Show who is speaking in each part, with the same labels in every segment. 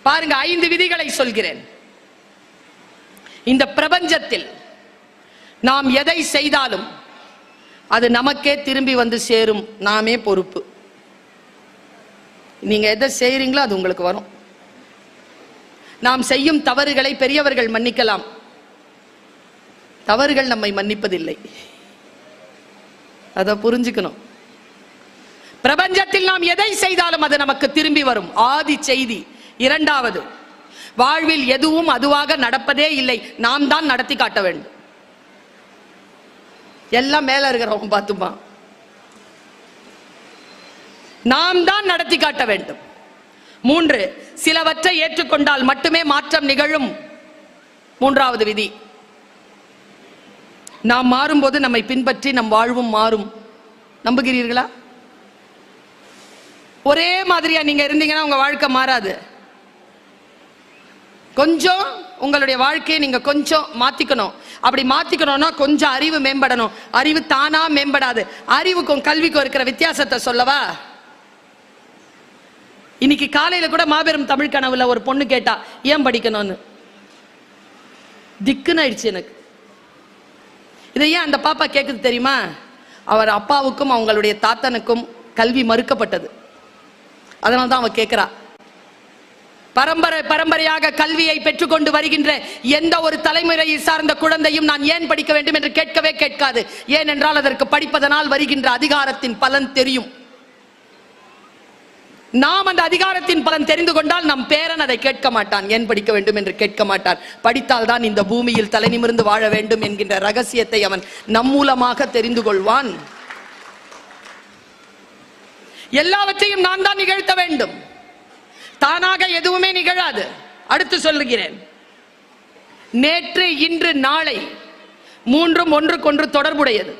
Speaker 1: பாருங்க, 5 விதிகளை சொல்கிறேன். இந்த பிரபஞ்சத்தில் நாம் எதை செய்தாலும் அது நமக்கே திரும்பி வந்து சேரும். நாமே பொறுப்பு. நீங்க எதை செய்றீங்களோ அது உங்களுக்கு வரும். நாம் செய்யும் தவறுகளை பெரியவர்கள் மன்னிக்கலாம், தவறுகள் நம்மை மன்னிப்பதில்லை. அதை புரிஞ்சுக்கணும். பிரபஞ்சத்தில் நாம் எதை செய்தாலும் அது நமக்கு திரும்பி வரும். ஆதி செய்தி. இரண்டாவது, வாழ்வில் எதுவும் அதுவாக நடப்பதே இல்லை, நாம் தான் நடத்தி காட்ட வேண்டும். எல்லாம் மேல இருக்கிறவங்க பார்த்துமா, நாம் தான் நடத்தி காட்ட வேண்டும். 3, சிலவற்றை ஏற்றுக்கொண்டால் மட்டுமே மாற்றம் நிகழும். 3வது விதி, நாம் மாறும்போது நம்மை பின்பற்றி நம் வாழ்வும் மாறும். நம்புகிறீர்களா? ஒரே மாதிரியா நீங்க இருந்தீங்கன்னா உங்க வாழ்க்கை மாறாது. கொஞ்சம் உங்களுடைய வாழ்க்கையை நீங்க கொஞ்சம் மாத்திக்கணும். அப்படி மாத்திக்கணும்னா கொஞ்சம் அறிவு மேம்படணும். அறிவு தானா மேம்படாது. அறிவுக்கும் கல்விக்கும் இருக்கிற வித்தியாசத்தை சொல்லவா? இன்னைக்கு காலையில கூட மாபெரும் தமிழ் கனவுல ஒரு பொண்ணு கேட்டா, ஏன் படிக்கணும்னு. திக்குன்னு ஆயிடுச்சு எனக்கு. இதை ஏன் அந்த பாப்பா கேட்குது தெரியுமா? அவர் அப்பாவுக்கும் அவங்களுடைய தாத்தனுக்கும் கல்வி மறுக்கப்பட்டது. அதனால தான் அவ கேட்கிறா. பரம்பரையாக கல்வியை பெற்றுக்கொண்டு வருகின்ற எந்த ஒரு தலைமுறையை சார்ந்த குழந்தையும் நான் ஏன் படிக்க வேண்டும் என்று கேட்கவே கேட்காது. ஏனென்றால் அதற்கு படிப்பதனால் வருகின்ற அதிகாரத்தின் பலன் தெரியும். நாம் அந்த அதிகாரத்தின் பலன் தெரிந்து கொண்டால் நம் பேரன் அதை கேட்க மாட்டான், ஏன் படிக்க வேண்டும் என்று கேட்க மாட்டான். படித்தால் தான் இந்த பூமியில் தலை நிமிர்ந்து வாழ வேண்டும் என்கின்ற ரகசியத்தை அவன் நம் மூலமாக தெரிந்து கொள்வான். எல்லாவற்றையும் நான் தான் நிகழ்த்த வேண்டும். தானாக எதுவுமே நிகழாது. அடுத்து சொல்லுகிறேன், நேற்று இன்று நாளை மூன்றும் ஒன்றுக்கொன்று தொடர்புடையது.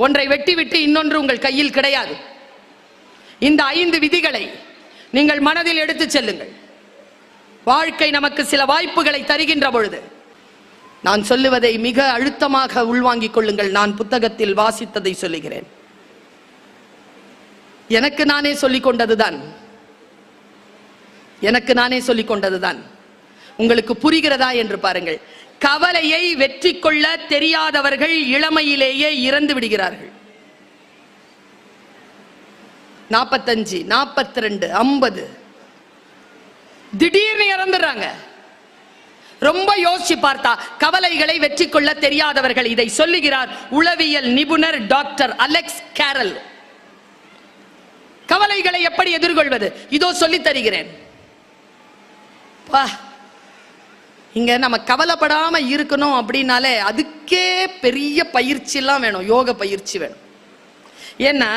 Speaker 1: ஒன்றை வெட்டிவிட்டு இன்னொன்று உங்கள் கையில் கிடையாது. இந்த 5 விதிகளை நீங்கள் மனதில் எடுத்து செல்லுங்கள். வாழ்க்கை நமக்கு சில வாய்ப்புகளை தருகின்ற பொழுது நான் சொல்லுவதை மிக அழுத்தமாக உள்வாங்கிக் கொள்ளுங்கள். நான் புத்தகத்தில் வாசித்ததை சொல்லுகிறேன். எனக்கு நானே சொல்லிக் கொண்டதுதான். எனக்கு நானே சொல்லிக் கொண்டதுதான். உங்களுக்கு புரிகிறதா என்று பாருங்கள். கவலையை வெற்றி கொள்ள தெரியாதவர்கள் இளமையிலேயே இறந்து விடுகிறார்கள். 45, 42, 50 திடீர்னு இறந்துடுறாங்க. ரொம்ப யோசிச்சு பார்த்தா கவலைகளை வெற்றி கொள்ள தெரியாதவர்கள். இதை சொல்லுகிறார் உளவியல் நிபுணர் டாக்டர் அலெக்ஸ் கேரல். கவலைகளை எப்படி எதிர்கொள்வது இதோ சொல்லி தருகிறேன். இங்க நம்ம கவலைப்படாம இருக்கணும் அப்படின்னாலே அதுக்கே பெரிய பயிற்சி எல்லாம் வேணும். யோக பயிற்சி வேணும். ஏன்னா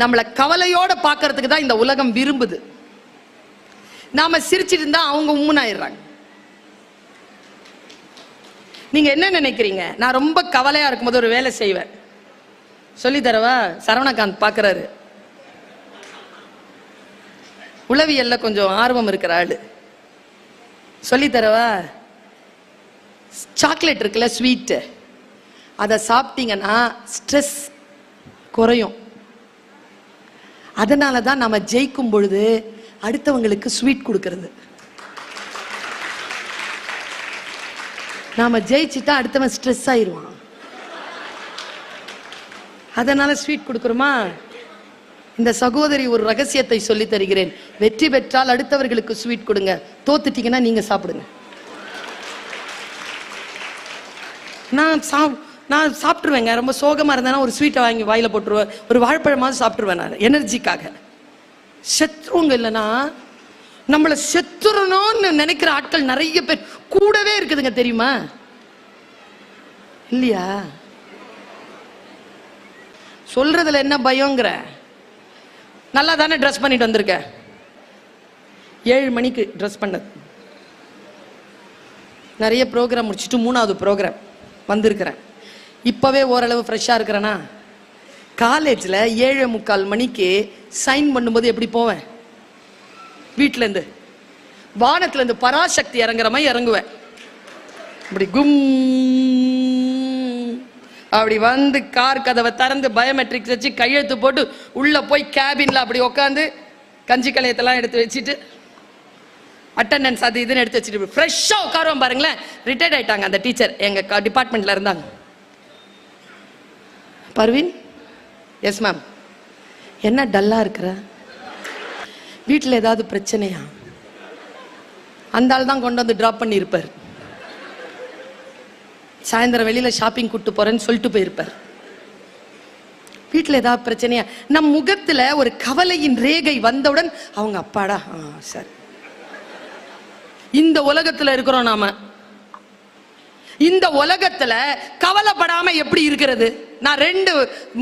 Speaker 1: நம்மளை கவலையோட பார்க்கறதுக்கு தான் இந்த உலகம் விரும்புது. நாம சிரிச்சிட்டு இருந்தா அவங்க உம்முனாயிடுறாங்க. நீங்க என்ன நினைக்கிறீங்க? நான் ரொம்ப கவலையா இருக்கும்போது ஒரு வேலை செய்வேன். சொல்லி தரவா? சரவணகாந்த் பார்க்கறாரு. உளவியல்ல கொஞ்சம் ஆர்வம் இருக்கிற ஆளு. சொல்லி தரவா? சாக்லேட் இருக்குல்ல, ஸ்வீட், அதை சாப்பிட்டீங்கன்னா ஸ்ட்ரெஸ் குறையும். அதனால தான் நம்ம ஜெயிக்கும் பொழுது அடுத்தவங்களுக்கு ஸ்வீட் கொடுக்கிறது. நாம ஜெயிச்சுட்டா அடுத்தவன் ஸ்ட்ரெஸ் ஆயிடுவான். அதனால ஸ்வீட் கொடுக்கிறோமா? இந்த சகோதரி ஒரு ரகசியத்தை சொல்லி தருகிறேன். வெற்றி பெற்றால் அடுத்தவர்களுக்கு ஸ்வீட் கொடுங்க, தோத்துட்டீங்கன்னா நீங்க சாப்பிடுங்க. நான் சாப்பிட்டுருவேங்க. ரொம்ப சோகமா இருந்தேன்னா ஒரு ஸ்வீட்டை வாங்கி வாயில போட்டுருவேன். ஒரு வாழைப்பழமாவது சாப்பிட்டுருவேன் நான் எனர்ஜிக்காக. செத்துருவங்க இல்லைன்னா நம்மளை செத்துறணும்னு நினைக்கிற ஆட்கள் நிறைய பேர் கூடவே இருக்குதுங்க, தெரியுமா? இல்லையா? சொல்றதுல என்ன பயங்கிற? நல்லா தானே ட்ரெஸ் பண்ணிட்டு வந்திருக்க. 7 மணிக்கு ட்ரெஸ் பண்ணது. நிறைய ப்ரோக்ராம் முடிச்சுட்டு 3வது ப்ரோக்ராம் வந்திருக்கிறேன். இப்பவே ஓரளவு ஃப்ரெஷ்ஷாக இருக்கிறேன்னா, காலேஜில் 7:45 மணிக்கு சைன் பண்ணும்போது எப்படி போவேன்? வீட்டிலேருந்து வானத்துலேருந்து பராசக்தி இறங்குற மாதிரி இறங்குவேன். அப்படி கும் அப்படி வந்து கார் கதவை திறந்து பயோமெட்ரிக்ஸ் வச்சு கையெழுத்து போட்டு உள்ள போய் கேபின்ல அப்படி உட்காந்து கஞ்சி கலையத்தெல்லாம் எடுத்து வச்சுட்டு அட்டண்டன்ஸ் அது இதுன்னு எடுத்து வச்சுட்டு ஃப்ரெஷ்ஷாக உட்காருவோம் பாருங்களேன். ரிட்டையர்ட் ஆயிட்டாங்க அந்த டீச்சர், எங்கள் டிபார்ட்மெண்ட்டில் இருந்தாங்க. Parveen, yes ma'am. என்ன டல்லாக இருக்கிற, வீட்டில் ஏதாவது பிரச்சனையா? அந்த ஆள் தான் கொண்டு வந்து ட்ராப் பண்ணியிருப்பார். சாயந்தரம் வெளியில் ஷாப்பிங் கூப்பிட்டு போகிறேன்னு சொல்லிட்டு போயிருப்பார். வீட்டில் ஏதாவது பிரச்சனையா? நம் முகத்தில் ஒரு கவலையின் ரேகை வந்தவுடன் அவங்க அப்பாடா சரி. இந்த உலகத்தில் இருக்கிறோம் நாம. இந்த உலகத்துல கவலைப்படாம எப்படி இருக்கிறது? நான் 2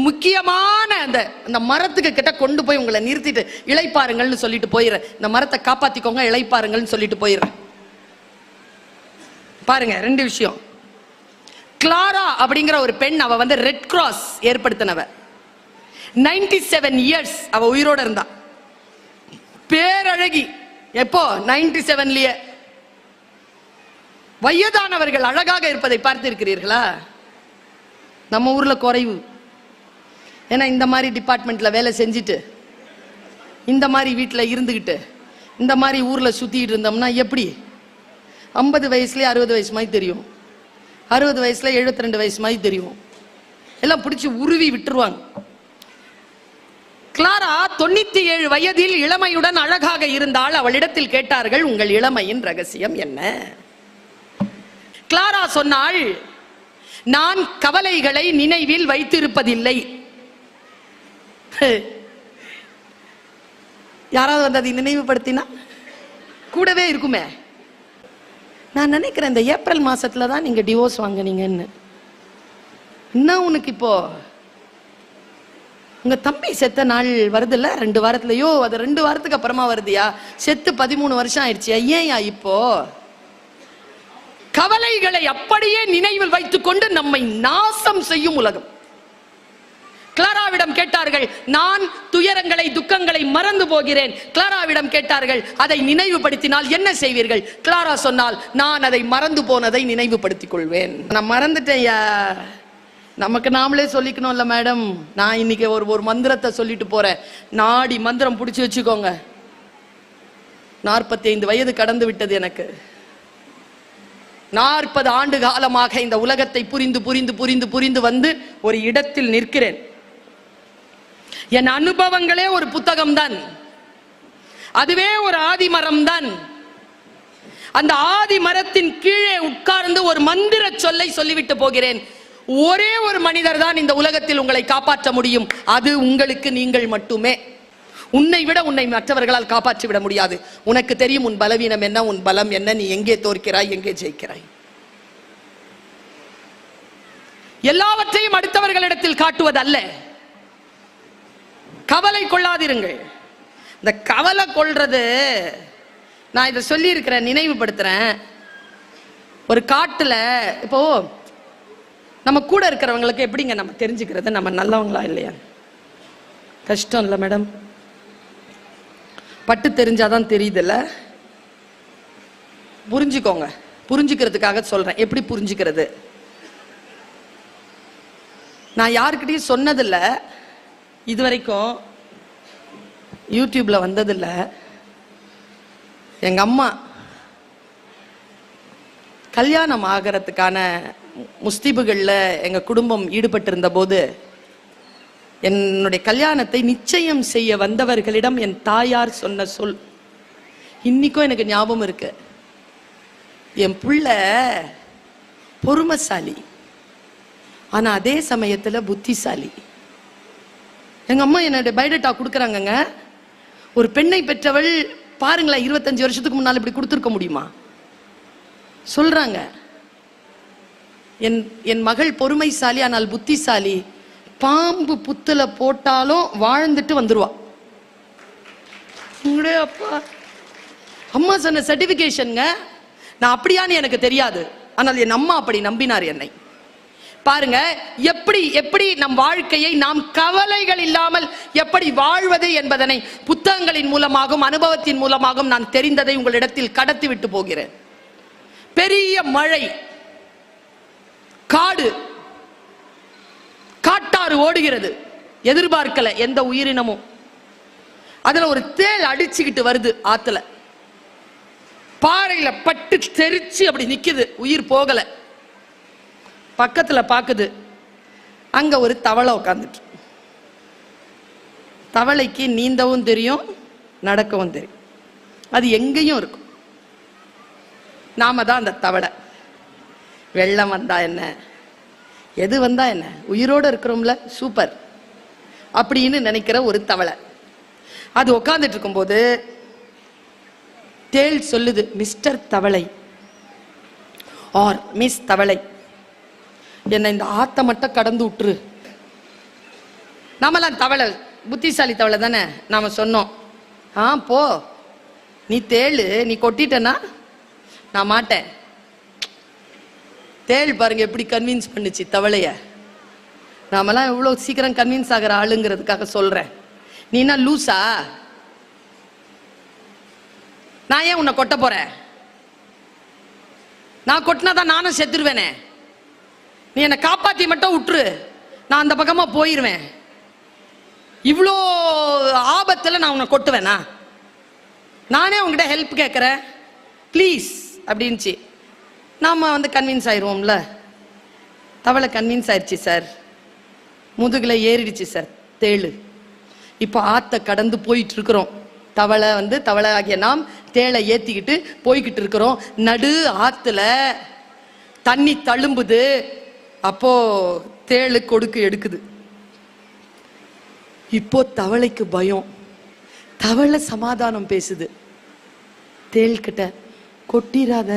Speaker 1: முக்கியமான அந்த மரத்துக்கு கிட்ட கொண்டு போய் உங்களை நிறுத்திட்டு இளைப்பாருங்கள்னு சொல்லிட்டு போயிடுறேன். இந்த மரத்தை காப்பாத்திக்கோங்க, இளைப்பாருங்கள்னு சொல்லிட்டு போயிடுறேன். பாருங்க 2 விஷயம். கிளாரா அப்படிங்கிற ஒரு பெண், அவ ரெட் கிராஸ் ஏற்படுத்தினவ. 97 இயர்ஸ் அவ உயிரோட இருந்தா. பேரழகி. எப்போ? 97லயே. வயதானவர்கள் அழகாக இருப்பதை பார்த்து இருக்கிறீர்களா? நம்ம ஊர்ல குறைவு. ஏன்னா இந்த மாதிரி டிபார்ட்மெண்ட்ல வேலை செஞ்சுட்டு, இந்த மாதிரி வீட்டில் இருந்துகிட்டு, இந்த மாதிரி ஊர்ல சுத்திட்டு இருந்தோம்னா எப்படி 50 வயசுலயே 60 வயசு மாதிரி தெரியும், 60 வயசுல 72 வயசு மாதிரி தெரியும். எல்லாம் பிடிச்சி உருவி விட்டுருவாங்க. கிளாரா 97 வயதில் இளமையுடன் அழகாக இருந்தால். அவளிடத்தில் கேட்டார்கள், உங்கள் இளமையின் ரகசியம் என்ன? கிளாரா சொன்னாள், நான் கவலைகளை நினைவில் வைத்திருப்பதில்லை. யாராவது அதை நினைவுபடுத்தினா கூடவே இருக்குமே. நான் நினைக்கிறேன் இந்த ஏப்ரல் மாசத்துல தான் நீங்க டிவோர்ஸ் வாங்கினீங்கன்னு. என்ன உனக்கு இப்போ உங்க தம்பி செத்த நாள் வருதுல்ல 2 வாரத்துலயோ, அது 2 வாரத்துக்கு அப்புறமா வருதியா? செத்து 13 வருஷம் ஆயிடுச்சியா? ஏன் இப்போ கவலைகளை அப்படியே நினைவில் வைத்துக் கொண்டு நம்மை நாசம் செய்யும் உலகம். கிளாராவிடம் கேட்டார்கள், நான் துயரங்களை துக்கங்களை மறந்து போகிறேன். கிளாராவிடம் கேட்டார்கள், அதை நினைவுபடுத்தினால் என்ன செய்வீர்கள்? கிளாரா சொன்னால், நான் அதை மறந்து போனதை நினைவுபடுத்திக் கொள்வேன். நான் மறந்துட்டேன்யா. நமக்கு நாமளே சொல்லிக்கணும்ல மேடம். நான் இன்னைக்கு ஒரு மந்திரத்தை சொல்லிட்டு போறேன். நாடி மந்திரம் பிடிச்சி வச்சுக்கோங்க. 45 வயது கடந்து விட்டது எனக்கு. 40 ஆண்டு காலமாக இந்த உலகத்தை புரிந்து புரிந்து புரிந்து புரிந்து வந்து ஒரு இடத்தில் நிற்கிறேன். என் அனுபவங்களே ஒரு புத்தகம் தான். அதுவே ஒரு ஆதிமரம் தான். அந்த ஆதி மரத்தின் கீழே உட்கார்ந்து ஒரு மந்திர சொல்லை சொல்லிவிட்டு போகிறேன். ஒரே ஒரு மனிதர் தான் இந்த உலகத்தில் உங்களை காப்பாற்ற முடியும். அது உங்களுக்கு நீங்கள் மட்டுமே. உன்னை விட உன்னை மற்றவர்களால் காப்பாற்றி விட முடியாது. உனக்கு தெரியும் உன் பலவீனம் என்ன, உன் பலம் என்ன, நீ எங்கே தோற்கிறாய், எங்கே ஜெயிக்கிறாய். எல்லாவற்றையும் அடுத்தவர்களிடத்தில் காட்டுவதல்ல. கவலை கொள்ளாதிருங்கள். இந்த கவலை கொள்றது, நான் இதை சொல்லி இருக்கிறேன், நினைவுபடுத்துறேன். ஒரு காட்டுல இப்போ நம்ம கூட இருக்கிறவங்களுக்கு எப்படிங்க நம்ம தெரிஞ்சுக்கிறது நம்ம நல்லவங்களா இல்லையா? கஷ்டம் இல்லை மேடம். பட்டு தெரிஞ்சாதான் தெரியுதுல்ல. புரிஞ்சுக்கோங்க. புரிஞ்சுக்கிறதுக்காக சொல்றேன். எப்படி புரிஞ்சுக்கிறது? நான் யாருக்கிட்டையும் சொன்னதில்லை இதுவரைக்கும், யூடியூப்ல வந்ததில்லை. எங்க அம்மா கல்யாணம் ஆகிறதுக்கான முஸ்தீபுகள்ல எங்க குடும்பம் ஈடுபட்டிருந்த போது, என்னுடைய கல்யாணத்தை நிச்சயம் செய்ய வந்தவர்களிடம் என் தாயார் சொன்ன சொல் இன்னைக்கும் எனக்கு ஞாபகம் இருக்கு. என் புள்ள பொறுமைசாலி, ஆனா அதே சமயத்துல புத்திசாலி. எங்க அம்மா என்னுடைய பயோடேட்டா கொடுக்குறாங்கங்க. ஒரு பெண்ணை பெற்றவள் பாருங்களேன், 25 வருஷத்துக்கு முன்னால் இப்படி கொடுத்துருக்க முடியுமா? சொல்றாங்க, என் மகள் பொறுமைசாலி ஆனால் புத்திசாலி. பாம்பு புத்துல போட்டாலும் வாழ்ந்துட்டு வந்துருவா. அப்பா அம்மா சொன்ன சர்டிபிகேஷன்ங்க. நான் அப்படியான்னு எனக்கு தெரியாது, ஆனால் என் அம்மா அப்படி நம்பினார் என்னை. பாருங்க, எப்படி எப்படி நம் வாழ்க்கையை நாம் கவலைகள் இல்லாமல் எப்படி வாழ்வது என்பதனை புத்தகங்களின் மூலமாகவும் அனுபவத்தின் மூலமாகவும் நான் தெரிந்ததை உங்களிடத்தில் கடத்தி விட்டு போகிறேன். பெரிய மழை, காடு, காட்டாறு ஓடுகிறது. எதிர்பார்க்கல எந்த உயிரினமும். அதுல ஒரு தேள் அடிச்சுக்கிட்டு வருது ஆத்துல. பாறையில பட்டு தெரிச்சு அப்படி நிக்குது, உயிர் போகல. பக்கத்துல பாக்குது, அங்க ஒரு தவளை உட்காந்துட்டு. தவளைக்கு நீந்தவும் தெரியும், நடக்கவும் தெரியும். அது எங்கேயும் இருக்கும். நாம தான் அந்த தவளை. வெள்ளம் வந்தா என்ன, எது வந்தா என்ன, உயிரோட இருக்கிறோம்ல, சூப்பர் அப்படின்னு நினைக்கிற ஒரு தவளை. அது உட்காந்துட்டு இருக்கும்போது தேள் சொல்லுது, மிஸ்டர் தவளை ஆர் மிஸ் தவளை, என்ன இந்த ஆத்த மட்டும் கடந்து விட்டுரு. நாமெல்லாம் தவளை புத்திசாலி தவளை தானே, நாம சொன்னோம், போ நீ தேளு, நீ கொட்டிட்டனா நான் மாட்டேன். தேள் பாருங்க எப்படி கன்வின்ஸ் பண்ணுச்சு தவளைய. நாமெல்லாம் எவ்வளவு சீக்கிரம் கன்வின்ஸ் ஆகிற ஆளுங்கிறதுக்காக சொல்றேன். நீ என்ன லூசா, நான் ஏன் உன்னை கொட்ட போறேன், நான் கொட்டினாதான் நானும் செத்துருவேனே, நீ என்னை காப்பாத்தி மட்டும் விட்டுரு, நான் அந்த பக்கமா போயிருவேன். இவ்வளோ ஆபத்துல நான் உன்னை கொட்டுவேனா, நானே உங்ககிட்ட ஹெல்ப் கேட்குறேன் ப்ளீஸ் அப்படின்ச்சு. நாம கன்வின்ஸ் ஆயிடுவோம்ல. தவளை கன்வின்ஸ் ஆயிடுச்சு சார், முதுகுல ஏறிடுச்சு சார் தேளு. இப்போ ஆத்த கடந்து போயிட்டு இருக்கிறோம். தவளை தவளை ஆகிய நாம் தேளை ஏத்திக்கிட்டு போய்கிட்டு இருக்கிறோம். நடு ஆத்துல தண்ணி தழும்புது. அப்போ தேளு கொடுக்கு எடுக்குது. இப்போ தவளைக்கு பயம். தவளை சமாதானம் பேசுது தேள் கிட்ட, கொட்டிராத,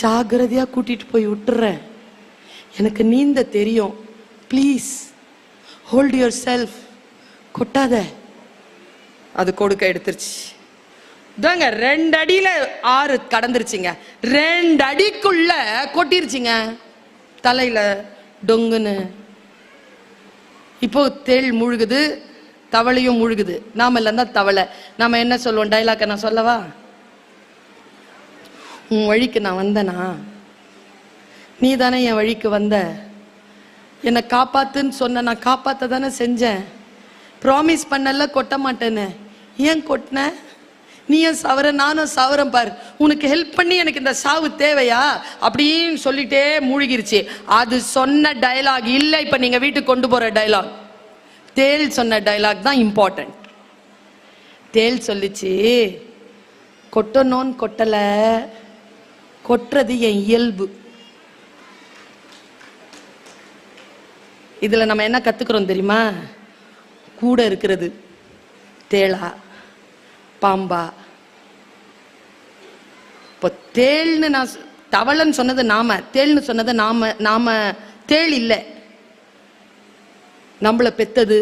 Speaker 1: ஜாகிரதையா கூட்டிட்டு போய் விட்டுறேன், எனக்கு நீந்த தெரியும், ப்ளீஸ் ஹோல்ட் யுவர் செல்ஃப், கொட்டாத. அது கொடுக்க எடுத்துருச்சு. 2 அடியில ஆறு கடந்துருச்சுங்க. 2 அடிக்குள்ள கொட்டிருச்சுங்க தலையில டொங்குன்னு. இப்போ தேள் முழுகுது, தவளையும் முழுகுது. நாம இல்லைன்னா தவளை. நாம என்ன சொல்லுவோம், டைலாக்க நான் சொல்லவா? உன் வழிக்கு நான் வந்தனா, நீ தானே என் வழிக்கு வந்த, என்னை காப்பாத்துன்னு சொன்ன, நான் காப்பாத்த தானே செஞ்சேன், ப்ராமிஸ் பண்ணல கொட்ட மாட்டேன்னு, ஏன் கொட்டின? நீ ஏன் சவர, நானும் சவரம் பார், உனக்கு ஹெல்ப் பண்ணி எனக்கு இந்த சாவு தேவையா அப்படின்னு சொல்லிட்டே மூழ்கிருச்சு. அது சொன்ன டயலாக் இல்லை இப்ப நீங்க வீட்டுக்கு கொண்டு போற டயலாக். தேள் சொன்ன டயலாக் தான் இம்பார்ட்டன்ட். தேள் சொல்லிச்சு, கொட்டணும்னு கொட்டல, கொட்டுறது என் இயல்பு. இதுல நம்ம என்ன கத்துக்கிறோம் தெரியுமா? கூட இருக்கிறது தேளா பாம்பா? இப்போ தேள்னு நான் தவளைன்னு சொன்னது நாம, தேள்னு சொன்னது நாம. நாம தேள் இல்லை, நம்மளை பெத்தது,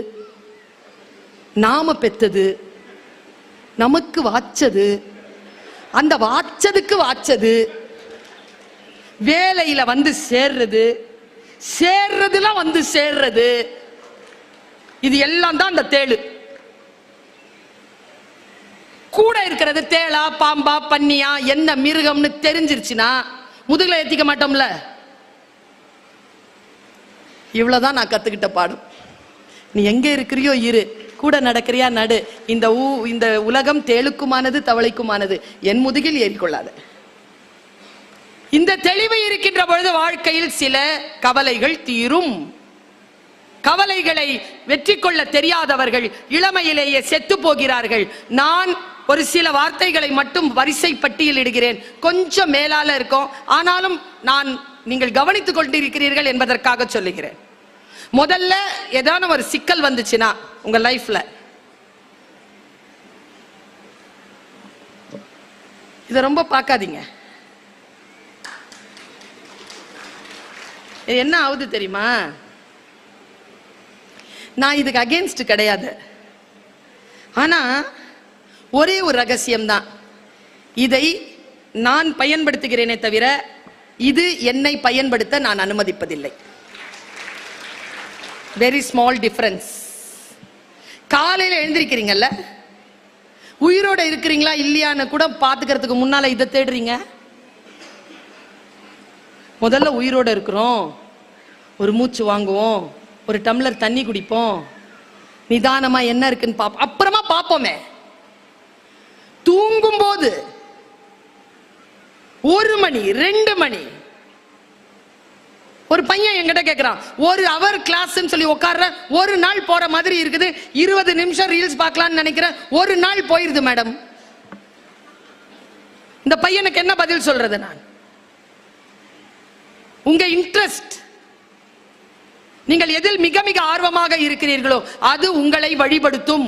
Speaker 1: நாம பெத்தது, நமக்கு வாச்சது, அந்த வாச்சதுக்கு வாச்சது, வேலையில சேர்றது, சேர்றதுலாம் சேர்றது, இது எல்லாம் தான் அந்த தேளு. கூட இருக்கிறது தேளா பாம்பா பன்னியா என்ன மிருகம்னு தெரிஞ்சிருச்சுன்னா முதுகுல ஏத்திக்க மாட்டோம்ல. இவ்வளவுதான் நான் கத்துக்கிட்ட பாடம். நீ எங்க இருக்கிறியோ இரு, கூட நடக்கிறியா நடு. இந்த உலகம் தேளுக்குமானது தவளைக்குமானது, என் முதுகில் ஏறிக்கொள்ளாத. இந்த தெளிவு இருக்கின்ற பொழுது வாழ்க்கையில் சில கவலைகள் தீரும். கவலைகளை வெற்றி கொள்ள தெரியாதவர்கள் இளமையிலேயே செத்து போகிறார்கள். நான் ஒரு சில வார்த்தைகளை மட்டும் வரிசை பட்டியலிடுகிறேன், கொஞ்சம் மேலால இருக்கும், ஆனாலும் நான் நீங்கள் கவனித்துக் கொண்டிருக்கிறீர்கள் என்பதற்காக சொல்லுகிறேன். முதல்ல ஏதான ஒரு சிக்கல் வந்துச்சுன்னா உங்க லைஃப்ல, இத ரொம்ப பார்க்காதீங்க. என்ன ஆகுது தெரியுமா? நான் இதுக்கு அகேன்ஸ்ட் கிடையாது, ஆனா ஒரே ஒரு ரகசியம் தான், இதை நான் பயன்படுத்துகிறேனே தவிர இது என்னை பயன்படுத்த நான் அனுமதிப்பதில்லை. Very small difference. காலையில் எழுந்திருக்கிறீங்கல்ல, உயிரோட இருக்கிறீங்களா இல்லையான்னு கூட பாத்துக்கிறதுக்கு முன்னால இதை தேடுறீங்க. முதல்ல உயிரோட இருக்கிறோம், ஒரு மூச்சு வாங்குவோம், ஒரு டம்ளர் தண்ணி குடிப்போம், நிதானமா என்ன இருக்குன்னு பார்ப்போம், அப்புறமா பார்ப்போமே. தூங்கும் போது 1 மணி 2 மணி ஒரு பையன் என்கிட்ட கேட்கிறான், 1 ஹவர் கிளாஸ் சொல்லி உட்கார்ற, ஒரு நாள் போற மாதிரி இருக்குது, 20 நிமிஷம் ரீல்ஸ் பார்க்கலாம்னு நினைக்கிறேன், ஒரு நாள் போயிருது மேடம். இந்த பையனுக்கு என்ன பதில் சொல்றது நான்? உங்க இன்ட்ரெஸ்ட், நீங்கள் எதில் மிக மிக ஆர்வமாக இருக்கிறீர்களோ அது உங்களை வழிபடுத்தும்.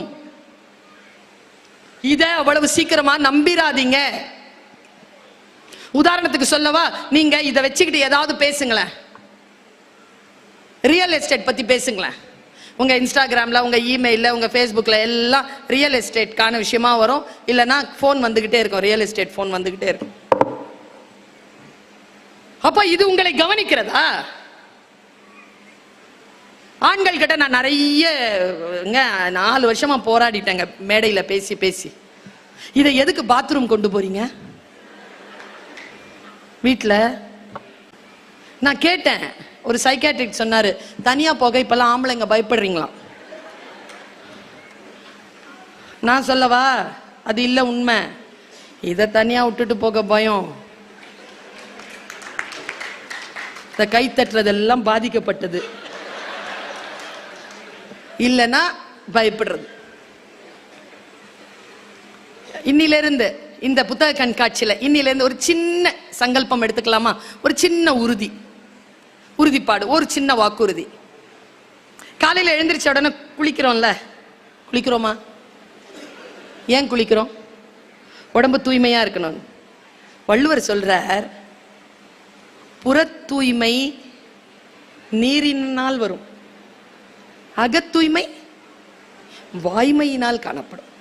Speaker 1: இத அவ்வளவு சீக்கிரமா நம்பிராதீங்க. உதாரணத்துக்கு சொல்லவா, நீங்க இதை வச்சுக்கிட்டு ஏதாவது பேசுங்களேன், ரியல் எஸ்டேட் பத்தி பேசுங்களேன். உங்க இன்ஸ்டாகிராம்ல, உங்க இமெயில்ல, உங்க ஃபேஸ்புக்ல எல்லாம் ரியல் எஸ்டேட்கான விஷயமா வரும். இல்லைன்னா போன் வந்துகிட்டே இருக்கும், ரியல் எஸ்டேட் போன் வந்துகிட்டே இருக்கும். அப்ப இது உங்களை கவனிக்கிறதா? ஆண்கள் கிட்ட நான் நிறைய 4 வருஷமா போராடிட்டேங்க, மேடையில பேசி பேசி. இதை எதுக்கு பாத்ரூம் கொண்டு போறீங்க வீட்டுல? நான் கேட்டேன், ஒரு சைக்காட்ரிக் சொன்னாரு, தனியா போக இப்பெல்லாம் ஆம்பளைங்க பயப்படுறீங்களா? நான் சொல்லவா, அது இல்ல உண்மை. இதை தனியா விட்டுட்டு போக பயம். இந்த கை தட்டுறதெல்லாம் பாதிக்கப்பட்டது, இல்லைன்னா பயப்படுறது. இன்னிலிருந்து இந்த புத்தக கண்காட்சியில இன்னிலிருந்து ஒரு சின்ன சங்கல்பம் எடுத்துக்கலாமா? ஒரு சின்ன உறுதிப்பாடு, ஒரு சின்ன வாக்குறுதி. காலையில எழுந்திரிச்ச உடனே குளிக்கிறோம்ல, குளிக்கிறோமா? ஏன் குளிக்கிறோம்? உடம்பு தூய்மையா இருக்கணும். வள்ளுவர் சொல்றார், புற தூய்மை நீரினால் வரும், அகத்தூய்மை வாய்மையினால் காணப்படும்.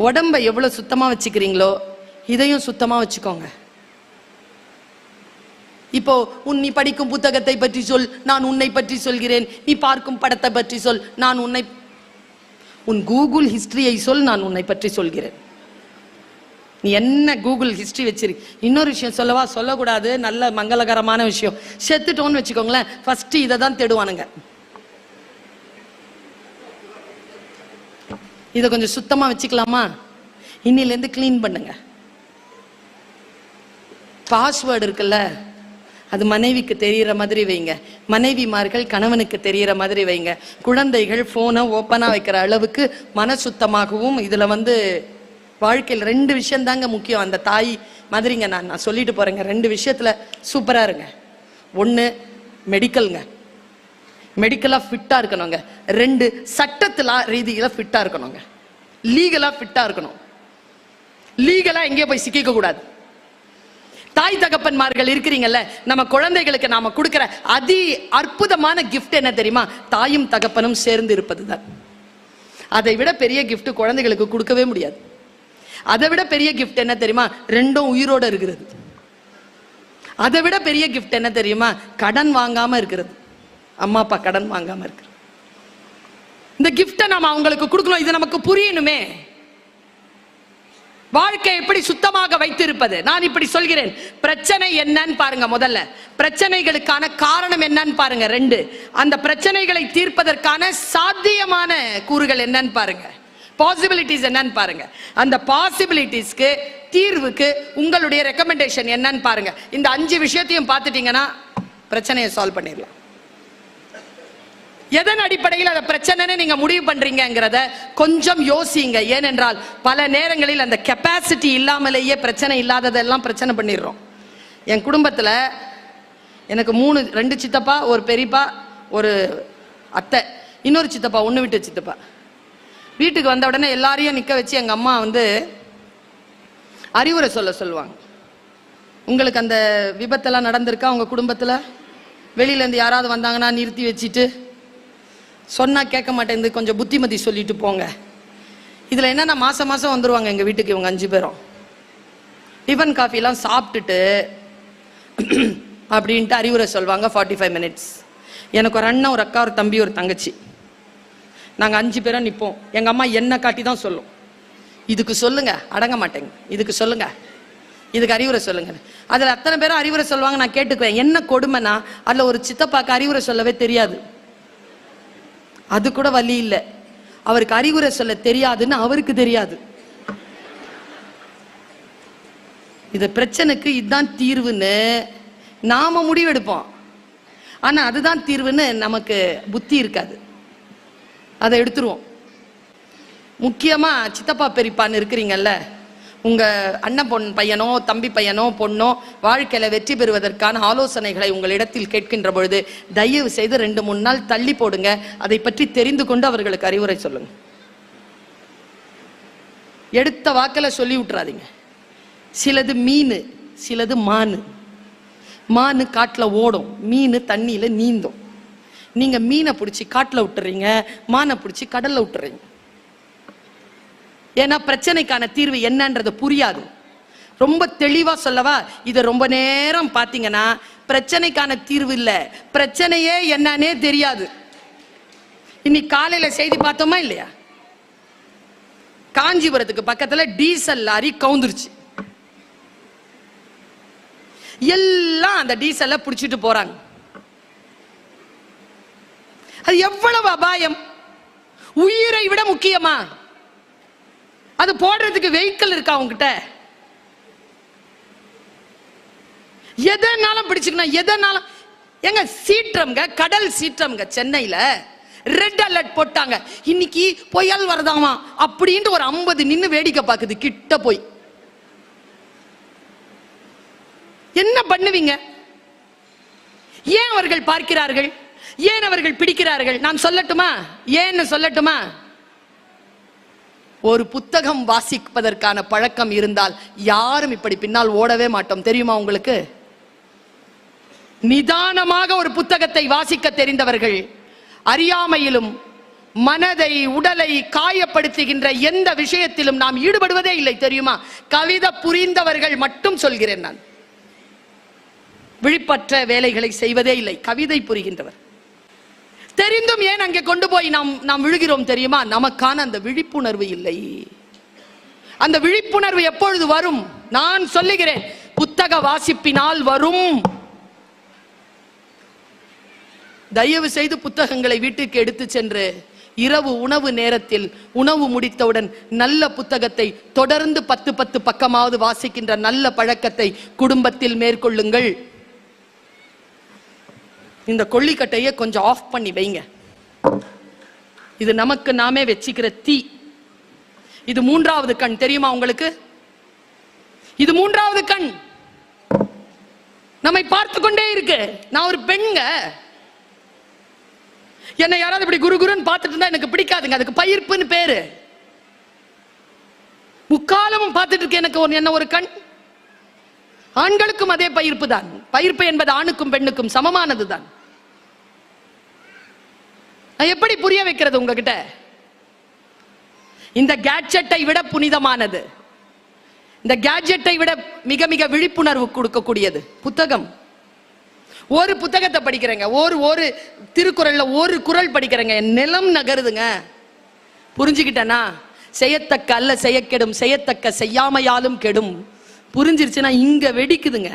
Speaker 1: உடம்ப எவ்வளவு சுத்தமா வச்சுக்கிறீங்களோ இதையும் சுத்தமா வச்சுக்கோங்க. இப்போ நீ படிக்கும் புத்தகத்தை பற்றி சொல், நான் உன்னை பற்றி சொல்கிறேன். நீ பார்க்கும் படத்தை பற்றி சொல், நான் உன் கூகுள் ஹிஸ்டரியை சொல், நான் உன்னை பற்றி சொல்கிறேன். நீ என்ன கூகுள் ஹிஸ்டரி வச்சிருக்கு? இன்னொரு விஷயம் சொல்லவா, சொல்லக்கூடாது, நல்ல மங்களகரமான விஷயம். செத்துட்டோன்னு வச்சுக்கோங்களேன், ஃபர்ஸ்ட் இதை தான் தேடுவானுங்க. இதை கொஞ்சம் சுத்தமா வச்சுக்கலாமா? இன்னிலேருந்து கிளீன் பண்ணுங்க. பாஸ்வேர்டு இருக்குல்ல, அது மனைவிக்கு தெரிகிற மாதிரி வைங்க, மனைவிமார்கள் கணவனுக்கு தெரிகிற மாதிரி வைங்க. குழந்தைகள் போனை ஓப்பனா வைக்கிற அளவுக்கு மன சுத்தமாகவும். இதுல வாழ்க்கையில் 2 விஷயம் தாங்க முக்கியம். அந்த தாய் மாதிரிங்க நான் சொல்லிட்டு போறேங்க, 2 விஷயத்துல சூப்பரா இருங்க. 1 மெடிக்கல்ங்க, மெடிக்கலா ஃபிட்டா இருக்கணுங்க. 2 சட்டத்துல ரீதியில ஃபிட்டா இருக்கணுங்க, லீகலா ஃபிட்டா இருக்கணும். லீகலா எங்கேயோ போய் சிக்கிக்க கூடாது. தாய் தகப்பன்மார்கள் இருக்கிறீங்கல்ல, நம்ம குழந்தைகளுக்கு நாம கொடுக்கிற அற்புதமான கிஃப்ட் என்ன தெரியுமா? தாயும் தகப்பனும் சேர்ந்து இருப்பதுதான். அதை விட பெரிய கிஃப்ட் குழந்தைகளுக்கு கொடுக்கவே முடியாது. அதை விட பெரிய கிஃப்ட் என்ன தெரியுமா? 2ம் உயிரோட இருக்கிறது. அதை விட பெரிய கிஃப்ட் என்ன தெரியுமா? கடன் வாங்காம இருக்கிறது. அம்மா அப்பா கடன் வாங்காம இருக்கிறது. இந்த கிஃப்டை நாம அவங்களுக்கு கொடுக்கணும். இது நமக்கு புரியணுமே. வாழ்க்கை எப்படி சுத்தமாக வைத்திருப்பது? நான் இப்படி சொல்கிறேன். பிரச்சனை என்னன்னு பாருங்க. முதல்ல பிரச்சனைகளுக்கான காரணம் என்னன்னு பாருங்க. 2 அந்த பிரச்சனைகளை தீர்ப்பதற்கான சாத்தியமான கூறுகள் என்னன்னு பாருங்க. பாசிபிலிட்டிஸ் என்னன்னு பாருங்க. அந்த பாசிபிலிட்டிஸ்க்கு தீர்வுக்கு உங்களுடைய ரெக்கமெண்டேஷன் என்னன்னு பாருங்க. இந்த 5 விஷயத்தையும் பார்த்துட்டீங்கன்னா பிரச்சனையை சால்வ் பண்ணிடலாம். எதன் அடிப்படையில் அதை பிரச்சனைன்னு நீங்க முடிவு பண்றீங்கிறத கொஞ்சம் யோசிங்க. ஏனென்றால் பல நேரங்களில் அந்த கெப்பாசிட்டி இல்லாமலேயே பிரச்சனை இல்லாததெல்லாம் பிரச்சனை பண்ணிடுறோம். என் குடும்பத்தில் எனக்கு 2 சித்தப்பா, ஒரு பெரியப்பா, ஒரு அத்தை, இன்னொரு சித்தப்பா, 1 விட்டு சித்தப்பா. வீட்டுக்கு வந்த உடனே எல்லாரையும் நிற்க வச்சு எங்கள் அம்மா அறிவுரை சொல்லுவாங்க. உங்களுக்கு அந்த விபத்தெல்லாம் நடந்திருக்கா உங்கள் குடும்பத்தில்? வெளியிலேருந்து யாராவது வந்தாங்கன்னா நிறுத்தி வச்சுட்டு, சொன்னால் கேட்க மாட்டேங்குது, கொஞ்சம் புத்திமதி சொல்லிட்டு போங்க. இதில் என்னென்னா மாதம் வந்துடுவாங்க எங்கள் வீட்டுக்கு இவங்க 5 பேரும். டிஃபன் காஃபிலாம் சாப்பிட்டுட்டு அப்படின்ட்டு அறிவுரை சொல்லுவாங்க. 45 மினிட்ஸ். எனக்கு ஒரு அண்ணன், ஒரு அக்கா, ஒரு தம்பி, ஒரு தங்கச்சி. நாங்கள் 5 பேரும் நிற்போம். எங்கள் அம்மா என்ன காட்டி தான் சொல்லும், இதுக்கு சொல்லுங்க, அடங்க மாட்டேங்க, இதுக்கு சொல்லுங்க, இதுக்கு அறிவுரை சொல்லுங்க. அதில் அத்தனை பேரும் அறிவுரை சொல்லுவாங்க. நான் கேட்டுக்குவேன். என்ன கொடுமைனா அதில் ஒரு சித்தப்பாக்கு அறிவுரை சொல்லவே தெரியாது. அது கூட வழி இல்லை. அவருக்கு அறிவுரை சொல்ல தெரியாதுன்னு அவருக்கு தெரியாது. இது பிரச்சனைக்கு இதுதான் தீர்வுன்னு நாம முடிவெடுப்போம். ஆனா அதுதான் தீர்வுன்னு நமக்கு புத்தி இருக்காது, அதை எடுத்துருவோம். முக்கியமா சித்தப்பா பெரியப்பான்னு இருக்கிறீங்கல்ல, உங்க அண்ணன் பையனோ தம்பி பையனோ பொண்ணோ வாழ்க்கையில வெற்றி பெறுவதற்கான ஆலோசனைகளை உங்களிடத்தில் கேட்கின்ற பொழுது தயவு செய்து 2-3 நாள் தள்ளி போடுங்க. அதை பற்றி தெரிந்து கொண்டு அவர்களுக்கு அறிவுரை சொல்லுங்க. எடுத்த வாக்கில் சொல்லி விட்டுறாதீங்க. சிலது மீன், சிலது மானு. மானு காட்டில் ஓடும், மீன் தண்ணியில நீந்தும். நீங்க மீனை பிடிச்சி காட்டில் விட்டுறீங்க, மானை பிடிச்சி கடல்ல விட்டுறீங்க. ஏன்னா பிரச்சனைக்கான தீர்வு என்னன்றது புரியாது. ரொம்ப தெளிவா சொல்லவா, இதை ரொம்ப நேரம் பார்த்தீங்கன்னா பிரச்சனைக்கான தீர்வு இல்லை, பிரச்சனையே என்னன்னே தெரியாது. இன்னைக்கு காலையில செய்தி பார்த்தோமா இல்லையா, காஞ்சிபுரத்துக்கு பக்கத்துல டீசல் லாரி கவுந்துருச்சு. எல்லாம் அந்த டீசலை பிடிச்சிட்டு போறாங்க. அது எவ்வளவு அபாயம், உயிரை விட முக்கியமா? அது போடுறதுக்கு வெஹிக்கிள் இருக்கா உங்ககிட்ட? எதனாலும் பிடிச்சுக்கணும், எதனாலும். எங்க சீற்றம்ங்க, கடல் சீற்றம்ங்க. சென்னையில ரெட் அலர்ட் போட்டாங்க, இன்னைக்கு புயல் வரதாமா அப்படின்ட்டு ஒரு 50 நின்னு வேடிக்கை பார்க்குது கிட்ட போய். என்ன பண்ணுவீங்க? ஏன் அவர்கள் பார்க்கிறார்கள், ஏன் அவர்கள் பிடிக்கிறார்கள்? நான் சொல்லட்டுமா, ஏன்னு சொல்லட்டுமா? ஒரு புத்தகம் வாசிப்பதற்கான பழக்கம் இருந்தால் யாரும் இப்படி பின்னால் ஓடவே மாட்டோம். தெரியுமா உங்களுக்கு? நிதானமாக ஒரு புத்தகத்தை வாசிக்க தெரிந்தவர்கள் அறியாமையிலும் மனதை உடலை காயப்படுத்துகின்ற எந்த விஷயத்திலும் நாம் ஈடுபடுவதே இல்லை. தெரியுமா? கவிதை புரிந்தவர்கள் மட்டும் சொல்கிறேன் நான். விழிப்பற்ற வேலைகளை செய்வதே இல்லை, கவிதை புரிகின்றவர். தெரிந்தும் ஏன் அங்கே கொண்டு போய் நாம் விழுகிறோம் தெரியுமா? நமக்கான அந்த விழிப்புணர்வு இல்லை. அந்த விழிப்புணர்வு எப்பொழுது வரும்? நான் சொல்லுகிறேன், புத்தக வாசிப்பினால் வரும். தயவு செய்து புத்தகங்களை வீட்டுக்கு எடுத்து சென்று இரவு உணவு நேரத்தில் உணவு முடித்தவுடன் நல்ல புத்தகத்தை தொடர்ந்து 10 பக்கமாவது வாசிக்கின்ற நல்ல பழக்கத்தை குடும்பத்தில் மேற்கொள்ளுங்கள். இந்த கொள்ளிக்கட்டையை கொஞ்சம் ஆஃப் பண்ணி வைங்க. இது நமக்கு நாமே வச்சிக்கிற தீ. இது 3வது கண். தெரியுமா உங்களுக்கு? இது 3வது கண் நம்மை பார்த்து கொண்டே இருக்கு. நான் ஒரு பெண்ங்க, என்னை யாராவது இப்படி குருன்னு பார்த்துட்டு இருந்தா எனக்கு பிடிக்காதுங்க. அதுக்கு பயிர்ப்புன்னு பேரு. முக்காலமும் பார்த்துட்டு இருக்கு எனக்கு என்ன ஒரு கண். ஆண்களுக்கும் அதே பயிர்ப்பு தான். பயிர்ப்பு என்பது ஆணுக்கும் பெண்ணுக்கும் சமமானது தான். நான் எப்படி புரிய வைக்கிறது உங்ககிட்ட? இந்த கேட்ஜெட்டை விட புனிதமானது, இந்த கேட்ஜெட்டை விட மிக மிக விழிப்புணர்வு கொடுக்கக்கூடியது புத்தகம். ஒரு புத்தகத்தை படிக்கிறேங்க, ஒரு திருக்குறள்ல ஒரு குறள் படிக்கிறேங்க, நிலம் நகருதுங்க. புரிஞ்சுக்கிட்டேனா? செய்யத்தக்க அல்ல செய்யக்கெடும், செய்யத்தக்க செய்யாமையாலும் கெடும். புரிஞ்சிருச்சுன்னா இங்க வெடிக்குதுங்க.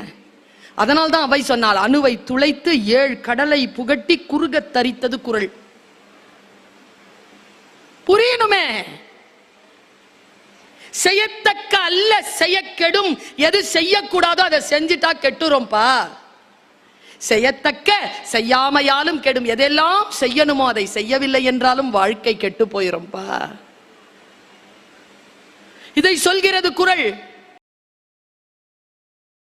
Speaker 1: அதனால்தான் அவை சொன்னால், அணுவை துளைத்து 7 கடலை புகட்டி குறுக தரித்தது குறள். புரியணுமே. செய்யத்தக்க அல்ல செய்யக்கெடும். எது செய்யக்கூடாதோ அதை செஞ்சுட்டா கெட்டுறோம்பா. செய்யத்தக்க செய்யாமையாலும் கெடும். எதெல்லாம் செய்யணுமோ அதை செய்யவில்லை என்றாலும் வாழ்க்கை கெட்டு போயிடும்பா. இதை சொல்கிறது குறள்.